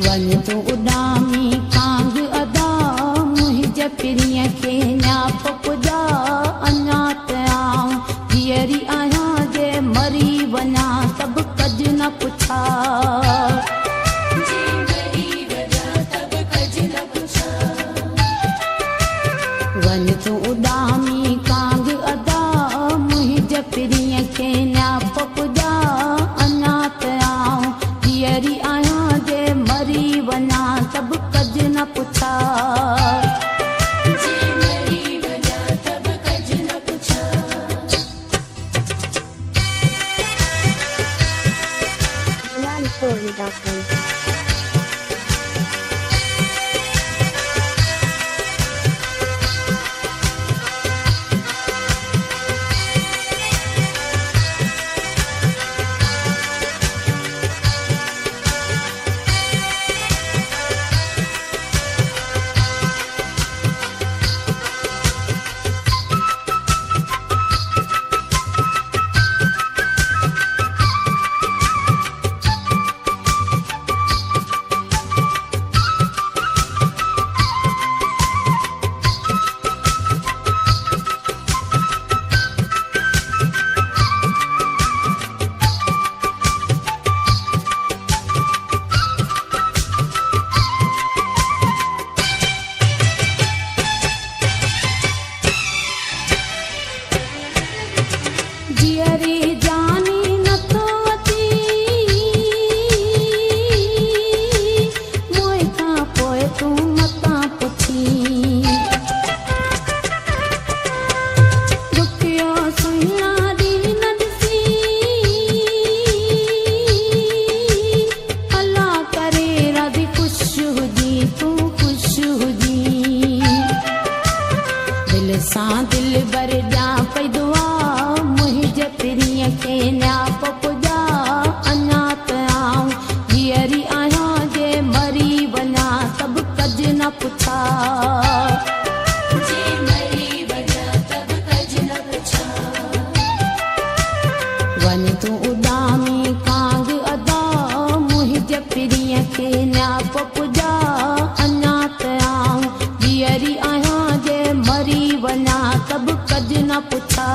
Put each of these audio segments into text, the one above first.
One तूं उॾामी कांग अदा मुंहिंज पिरीअ खे न्याप पुॼा अञा त आऊं धीअरी आहियां जे मरी वञा तब कज न पुछा वन तूं उॾामी कांग अदा मुंहिंज पिरीअ खे न्याप पुॼा अञा त आऊं धीअरी आहियां जे मरी वञा तब कज न पुछा वन तूं उॾामी कांग अदा मुंहिंज पिरीअ खे न्याप पुॼा अञा त आऊं धीअरी आहियां जे मरी वञा तब कज न पुछा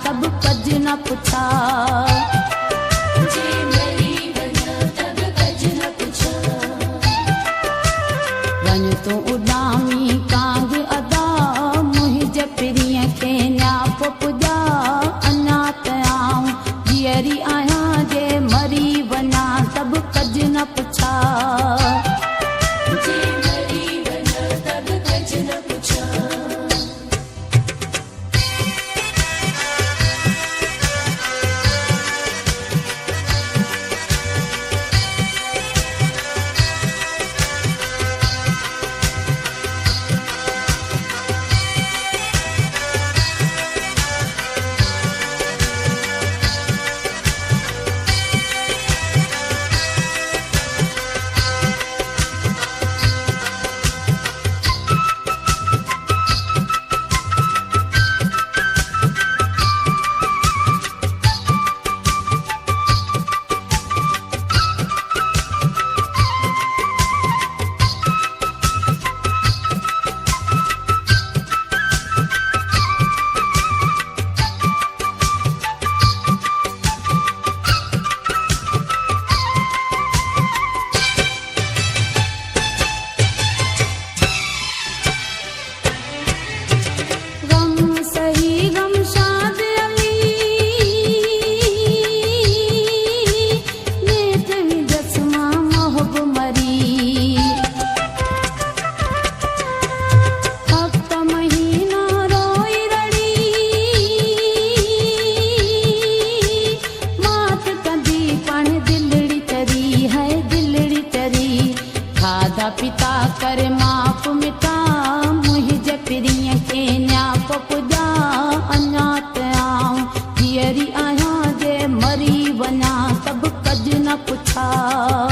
तब कज न पुछा तब कज न पुछा।